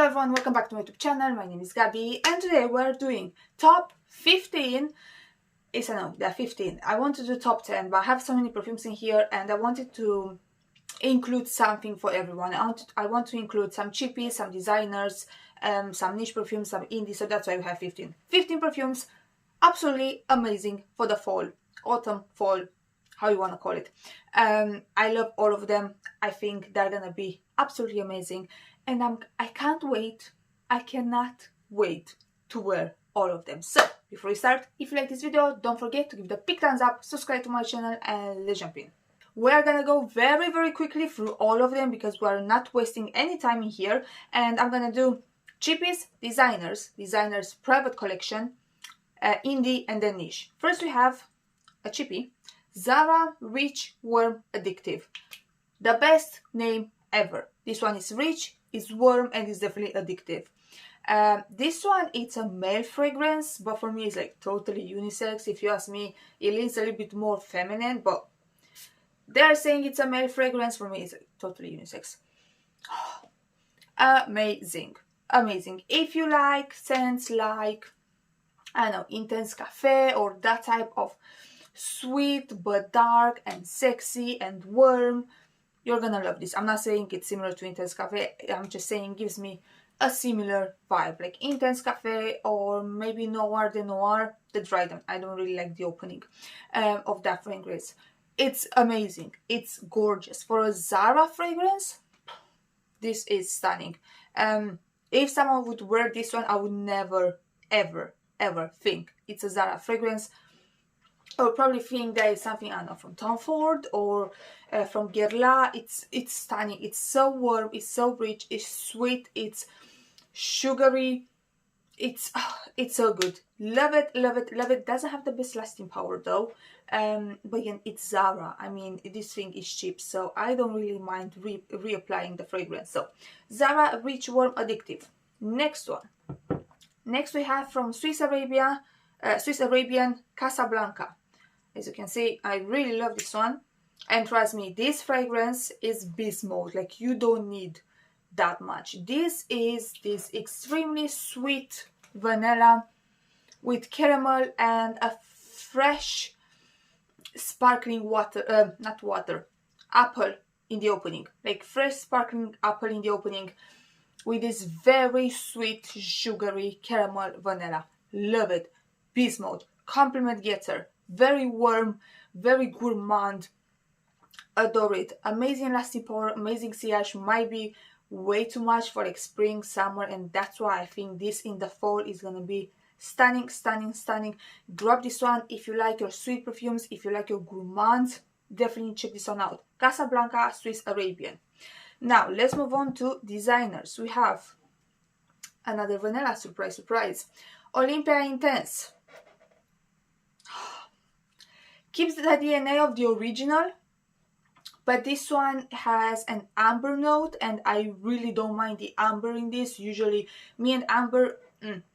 Hello everyone, welcome back to my YouTube channel. My name is Gabby and today we're doing top 15. There are 15. I want to do top 10, but I have so many perfumes in here and I wanted to include something for everyone. I want to include some cheapies, some designers, some niche perfumes, some indie, so that's why we have 15. 15 perfumes, absolutely amazing for the fall, autumn, fall, how you want to call it. I love all of them. I think they're gonna be absolutely amazing. And I can't wait, I cannot wait to wear all of them. So, before we start, if you like this video, don't forget to give the big thumbs up, subscribe to my channel, and let's jump in. We're gonna go very quickly through all of them because we're not wasting any time in here. And I'm gonna do cheapies, designers private collection, indie, and then niche. First we have a cheapie, ZARA Rich Warm Addictive. The best name ever. This one is rich, it's warm, and it's definitely addictive. This one, it's a male fragrance, but for me it's like totally unisex. If you ask me, it leans a little bit more feminine, but they're saying it's a male fragrance. For me it's like totally unisex. Amazing. If you like scents like, I don't know, intense cafe or that type of sweet but dark and sexy and warm, you're gonna love this. I'm not saying it's similar to Intense Cafe, I'm just saying it gives me a similar vibe, like Intense Cafe or maybe Noir de Noir, the Dryden. I don't really like the opening of that fragrance. It's amazing, it's gorgeous. For a ZARA fragrance, this is stunning. If someone would wear this one, I would never ever think it's a ZARA fragrance. I would probably think that it's something, I don't know, from Tom Ford or from Guerlain. It's stunning. It's so warm. It's so rich. It's sweet. It's sugary. It's so good. Love it. Doesn't have the best lasting power though. But again, it's ZARA. I mean, this thing is cheap, so I don't really mind reapplying the fragrance. So ZARA Rich Warm Addictive. Next one. Next we have from Swiss Arabian Casablanca. As you can see, I really love this one, and trust me, this fragrance is beast mode. Like, you don't need that much. This is this extremely sweet vanilla with caramel and a fresh sparkling apple in the opening, like fresh sparkling apple in the opening with this very sweet sugary caramel vanilla. Love it. Beast mode, compliment getter, very warm, very gourmand. Adore it. Amazing lasting power, amazing CH. Might be way too much for like spring, summer, and that's why I think this in the fall is gonna be stunning. Grab this one if you like your sweet perfumes, if you like your gourmands. Definitely check this one out. Casablanca Swiss Arabian. Now let's move on to designers. We have another vanilla, surprise, OLYMPEA Intense. Keeps the DNA of the original, but this one has an amber note, and I really don't mind the amber in this. Usually me and amber,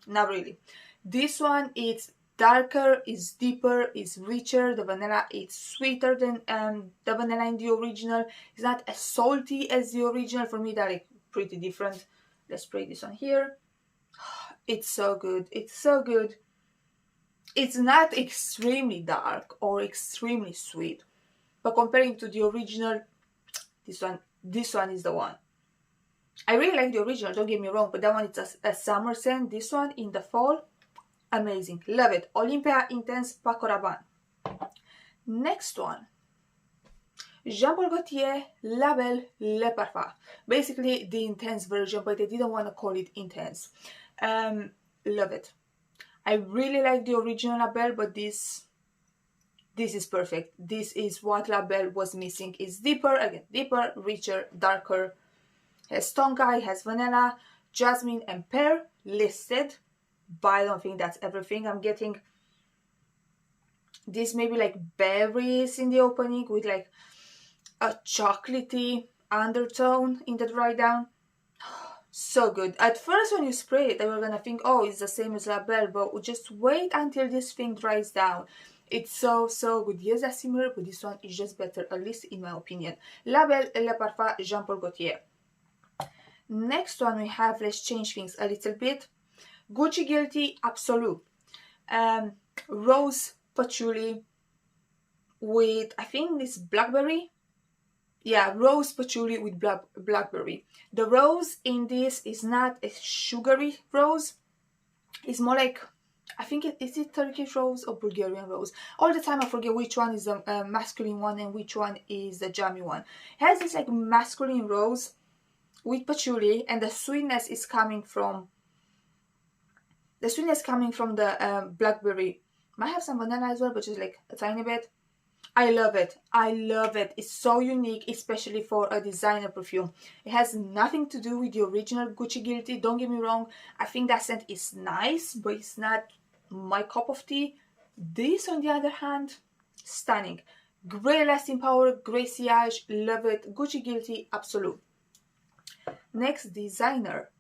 not really. This one is darker, is deeper, is richer. The vanilla is sweeter than the vanilla in the original. It's not as salty as the original. For me, they're like pretty different. Let's spray this on here. It's so good. It's not extremely dark or extremely sweet, but comparing to the original, this one is the one. I really like the original, don't get me wrong, but that one is a summer scent. This one in the fall, amazing. Love it. OLYMPEA Intense PACO RABANNE. Next one, Jean Paul Gaultier La Belle Le Parfum. Basically the intense version, but I didn't want to call it intense. Love it. I really like the original La Belle, but this is perfect. This is what La Belle was missing. It's deeper, again, deeper, richer, darker. Has tonka, has vanilla, jasmine, and pear listed, but I don't think that's everything. I'm getting this maybe like berries in the opening with like a chocolatey undertone in the dry down. So good. At first when you spray it, you were gonna think, oh, it's the same as La Belle, but just wait until this thing dries down. It's so good. Yes, they're similar, but this one is just better, at least in my opinion. La Belle Le Parfum Jean Paul Gaultier. Next one we have, let's change things a little bit. Gucci Guilty Absolute. Rose patchouli with, I think this blackberry. Yeah, rose patchouli with blackberry. The rose in this is not a sugary rose. It's more like, I think is it Turkish rose or Bulgarian rose? All the time I forget which one is the masculine one and which one is the jammy one. It has this like masculine rose with patchouli, and the sweetness is coming from the blackberry. Might have some vanilla as well, but just like a tiny bit. I love it. I love it. It's so unique, especially for a designer perfume. It has nothing to do with the original Gucci Guilty. Don't get me wrong. I think that scent is nice, but it's not my cup of tea. This, on the other hand, stunning. Great lasting power, great sillage. Love it. Gucci Guilty Absolute. Next designer.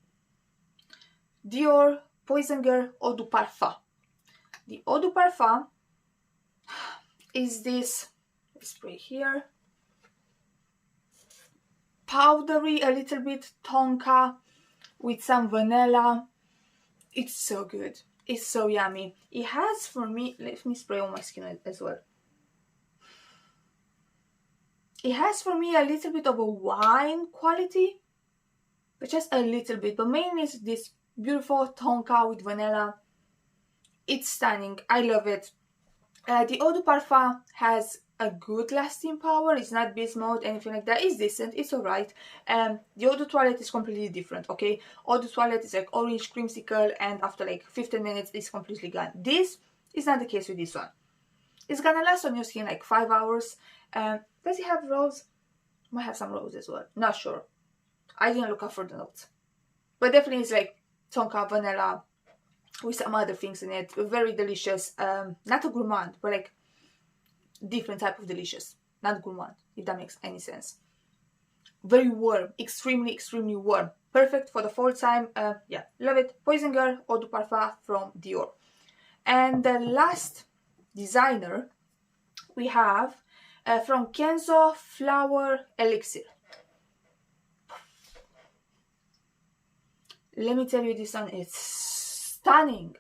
Dior Poison Girl Eau de Parfum. The Eau de Parfum is this spray here, powdery, a little bit tonka with some vanilla. It's so good. It's so yummy. It has, for me, let me spray on my skin as well. It has for me a little bit of a wine quality, but just a little bit, but mainly it's this beautiful tonka with vanilla. It's stunning. I love it. The Eau de Parfum has a good lasting power. It's not beast mode, anything like that. It's decent. It's alright. The Eau de Toilette is completely different, okay? Eau de Toilette is like orange creamsicle, and after like 15 minutes, it's completely gone. This is not the case with this one. It's gonna last on your skin like 5 hours. Does it have rose? Might have some rose as well. Not sure. I didn't look up for the notes. But definitely it's like tonka, vanilla, with some other things in it. Very delicious. Not a gourmand, but like different type of delicious. Not gourmand, if that makes any sense. Very warm. Extremely, extremely warm. Perfect for the fall time. Yeah, love it. Poison Girl Eau de Parfum from Dior. And the last designer we have from Kenzo Flower Elixir. Let me tell you, this one is stunning.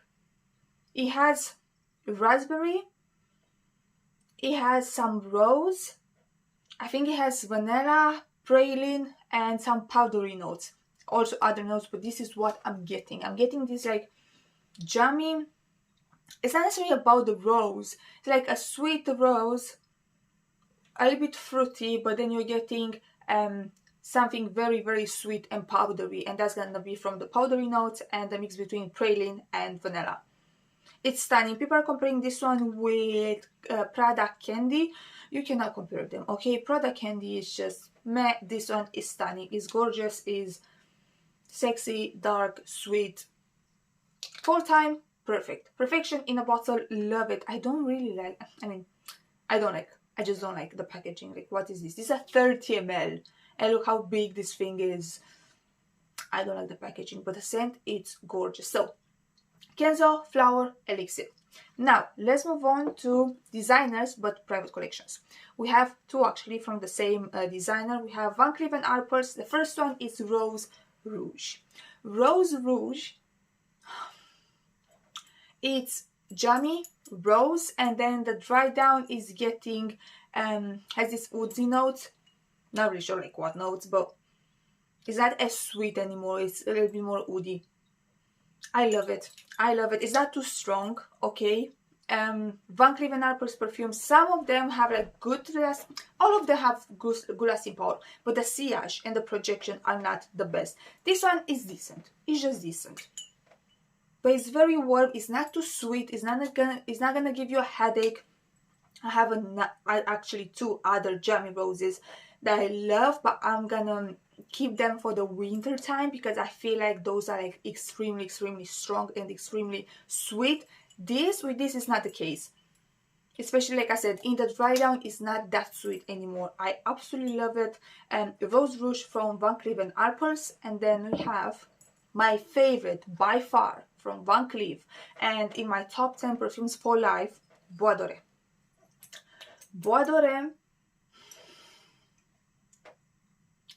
It has raspberry, it has some rose, I think it has vanilla, praline, and some powdery notes. Also other notes, but this is what I'm getting. I'm getting this like jammy. It's not necessarily about the rose. It's like a sweet rose, a little bit fruity, but then you're getting something very, very sweet and powdery, and that's gonna be from the powdery notes and the mix between praline and vanilla. It's stunning. People are comparing this one with Prada Candy. You cannot compare them, okay? Prada Candy is just meh. This one is stunning. It's gorgeous. Is sexy, dark, sweet. Full time, perfect. Perfection in a bottle. Love it. I don't really like. I just don't like the packaging. Like, what is this? This is a 30 ml. And look how big this thing is. I don't like the packaging, but the scent, it's gorgeous. So, Kenzo Flower Elixir. Now, let's move on to designers, but private collections. We have two actually from the same designer. We have Van Cleef & Arpels. The first one is Rose Rouge. Rose Rouge, it's jammy, rose, and then the dry down is getting, has this woodsy note. Not really sure like what notes, but it's not as sweet anymore. It's a little bit more woody. I love it. I love it. It's not too strong, okay? Van Cleef & Arpels perfumes, some of them have like good last, all of them have good lasting power, but the sillage and the projection are not the best. This one is decent. It's just decent. But it's very warm. It's not too sweet. It's not gonna give you a headache. I have actually two other jammy roses that I love, but I'm gonna keep them for the winter time because I feel like those are like extremely strong and extremely sweet. With this is not the case, especially like I said, in the dry down is not that sweet anymore. I absolutely love it. Rose Rouge from Van Cleef & Arpels, and then we have my favorite by far from Van Cleef, and in my top 10 perfumes for life, Bois Doré. Bois Doré,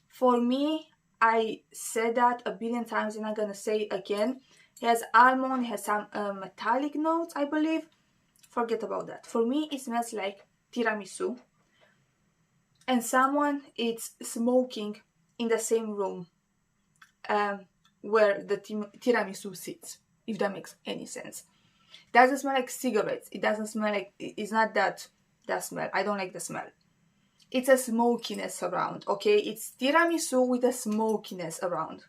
for me, I said that a billion times and I'm gonna say it again. It has almond, it has some metallic notes, I believe. Forget about that. For me, it smells like tiramisu. And someone is smoking in the same room where the tiramisu sits, if that makes any sense. It doesn't smell like cigarettes. It doesn't smell like, it's not that smell. I don't like the smell. It's a smokiness around, okay? It's tiramisu with a smokiness around.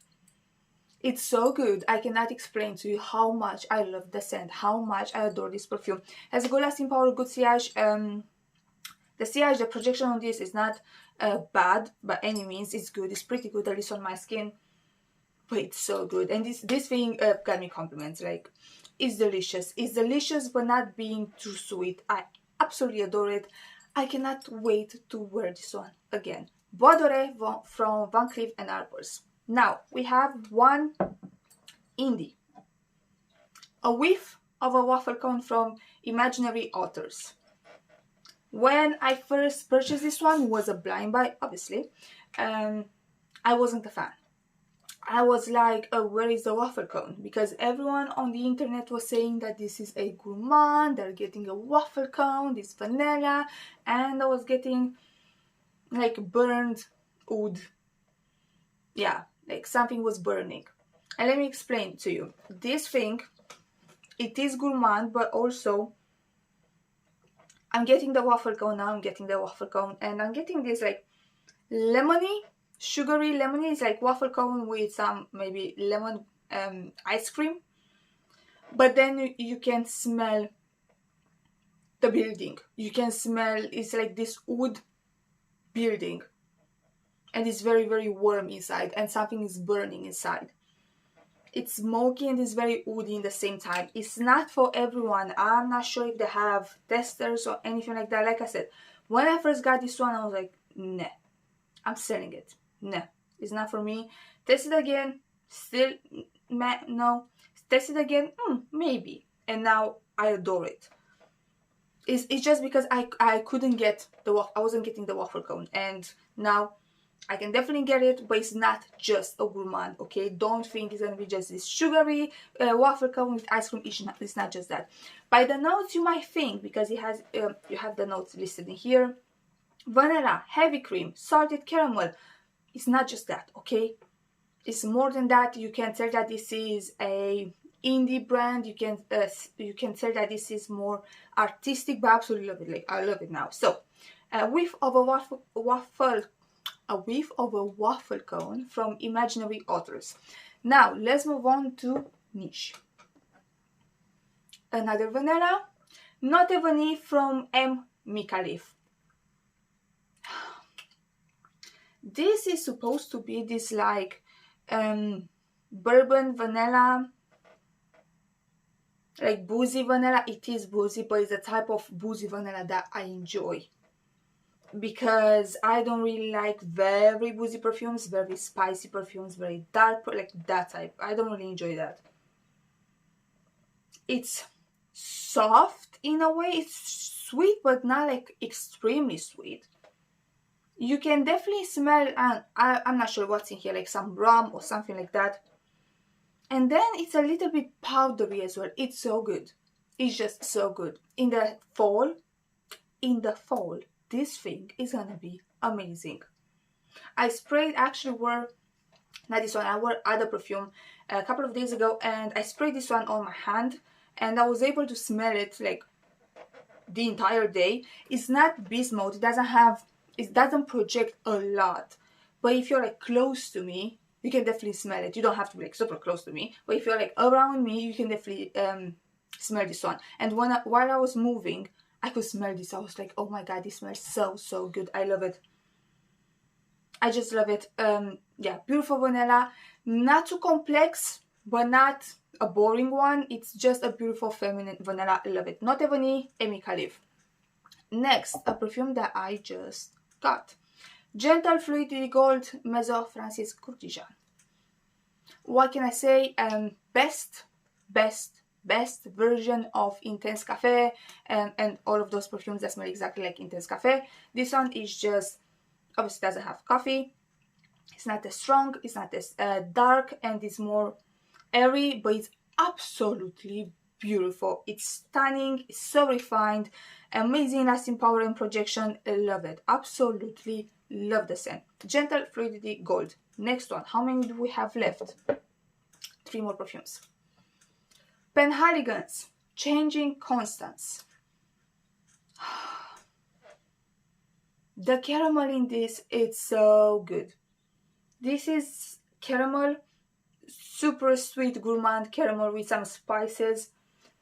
It's so good. I cannot explain to you how much I love the scent, how much I adore this perfume. It has good lasting power, good CH. The CH, the projection on this is not bad by any means. It's good. It's pretty good, at least on my skin. But it's so good. And this thing got me compliments. Like, it's delicious. It's delicious, but not being too sweet. I absolutely adore it. I cannot wait to wear this one again. Bois d'Ore from Van Cleef Arpels. Now, we have one indie. A whiff of a waffle cone from Imaginary Authors. When I first purchased this one, it was a blind buy, obviously. I wasn't a fan. I was like, oh, where is the waffle cone? Because everyone on the internet was saying that this is a gourmand, they're getting a waffle cone, this vanilla, and I was getting like burned wood. Yeah, like something was burning. And let me explain to you. This thing, it is gourmand, but also I'm getting the waffle cone now, I'm getting the waffle cone, and I'm getting this like lemony, sugary lemony. It's like waffle cone with some maybe lemon ice cream. But then you can smell the building. You can smell, it's like this wood building. And it's very, very warm inside, and something is burning inside. It's smoky and it's very woody in the same time. It's not for everyone. I'm not sure if they have testers or anything like that. Like I said, when I first got this one, I was like, nah, I'm selling it. Nah, it's not for me. Test it again, still, no. Test it again, maybe. And now I adore it. It's just because I couldn't get I wasn't getting the waffle cone, and now I can definitely get it, but it's not just a gourmand, okay? Don't think it's gonna be just this sugary waffle cone with ice cream. It's not just that. By the notes, you might think, because it has you have the notes listed in here: vanilla, heavy cream, salted caramel. It's not just that, okay? It's more than that. You can tell that this is a indie brand. You can tell that this is more artistic, but I absolutely love it. Like, I love it now. So, a whiff of a waffle cone from Imaginary Authors. Now, let's move on to niche. Another vanilla, Note Vanille from MICALLEF. This is supposed to be this like bourbon vanilla, like boozy vanilla. It is boozy, but it's a type of boozy vanilla that I enjoy, because I don't really like very boozy perfumes, very spicy perfumes, very dark, like that type. I don't really enjoy that. It's soft in a way. It's sweet, but not like extremely sweet. You can definitely smell, and I'm not sure what's in here, like some rum or something like that. And then it's a little bit powdery as well. It's so good. It's just so good. In the fall, this thing is gonna be amazing. I sprayed, actually wore, not this one, I wore other perfume a couple of days ago, and I sprayed this one on my hand, and I was able to smell it like the entire day. It's not beast mode. It doesn't project a lot, but if you're like close to me, you can definitely smell it. You don't have to be like super close to me, but if you're like around me, you can definitely smell this one. And while I was moving, I could smell this. I was like, oh my god, this smells so good. I love it. I just love it. Yeah, beautiful vanilla. Not too complex, but not a boring one. It's just a beautiful feminine vanilla. I love it. Note Vanille, MICALLEF. Next, a perfume that I just got. Gentle Fluidity Gold Maison Francis Kurkdjian. What can I say? Best version of Intense Cafe and all of those perfumes that smell exactly like Intense Cafe. This one is just, obviously doesn't have coffee. It's not as strong, it's not as dark, and it's more airy, but it's absolutely beautiful. It's stunning, it's so refined, amazing lasting power and projection. I love it. Absolutely love the scent. Gentle Fluidity Gold. Next one. How many do we have left? 3 more perfumes. Pengaligons. Changing Constance. The caramel in this, it's so good. This is caramel, super sweet gourmand caramel with some spices,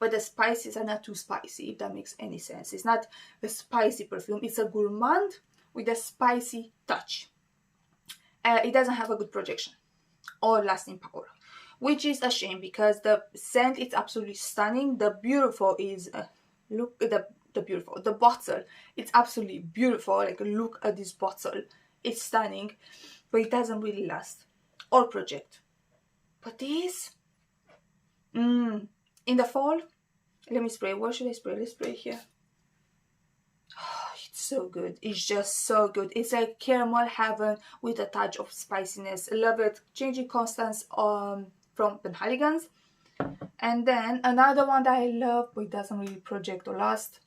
but the spices are not too spicy, if that makes any sense. It's not a spicy perfume, it's a gourmand with a spicy touch. It doesn't have a good projection or lasting power, which is a shame because the scent is absolutely stunning. The beautiful is, look at the beautiful, the bottle, it's absolutely beautiful. Like, look at this bottle, it's stunning, but it doesn't really last or project. But this, in the fall, let me spray. Where should I spray? Let's spray here. Oh, it's so good. It's just so good. It's like caramel heaven with a touch of spiciness. I love it. Changing Constance from Pengaligons. And then another one that I love, but it doesn't really project or last.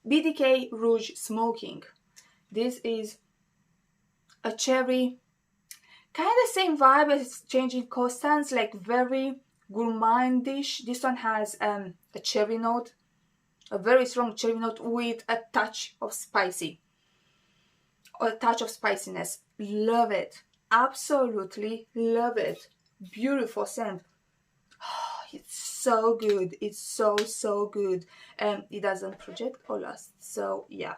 BDK Rouge Smoking. This is a cherry, kind of the same vibe as Changing Constance, like very gourmandish. This one has a cherry note, a very strong cherry note with a touch of spicy, or a touch of spiciness. Love it. Absolutely love it. Beautiful scent. It's so good. It's so good. It doesn't project or last. So yeah,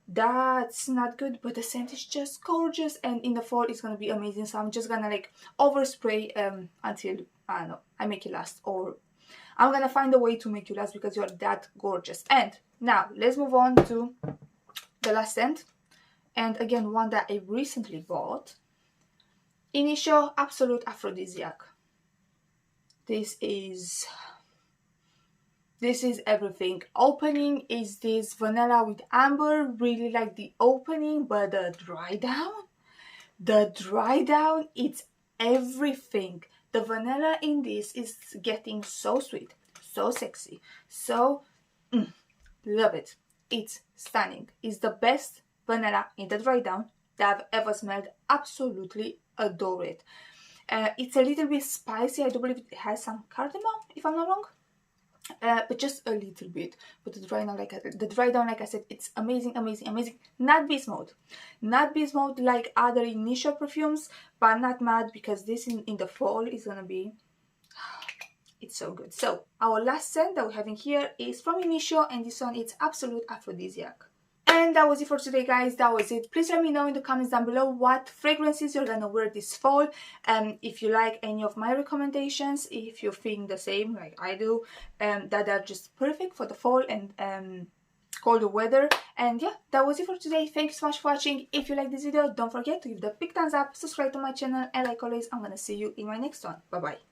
that's not good, but the scent is just gorgeous, and in the fall it's gonna be amazing. So I'm just gonna like overspray until I don't know, I make it last, or I'm gonna find a way to make you last because you're that gorgeous. And now let's move on to the last scent, and again one that I recently bought. INITIO Absolute Aphrodisiac. This is everything. Opening is this vanilla with amber. Really like the opening, but the dry down, it's everything. The vanilla in this is getting so sweet, so sexy, so love it. It's stunning. It's the best vanilla in the dry down that I've ever smelled. Absolutely adore it. It's a little bit spicy. I do believe it has some cardamom, if I'm not wrong, but just a little bit. But the dry down, like I said, it's amazing, amazing, amazing. Not beast mode like other initial perfumes, but not mad, because this in the fall is gonna be, it's so good. So our last scent that we're having here is from INITIO, and this one is Absolute Aphrodisiac. And that was it for today, guys. That was it. Please let me know in the comments down below what fragrances you're gonna wear this fall. If you like any of my recommendations, if you think the same like I do, that are just perfect for the fall and colder weather. And yeah, that was it for today. Thank you so much for watching. If you like this video, don't forget to give it a big thumbs up, subscribe to my channel, and like always, I'm gonna see you in my next one. Bye bye.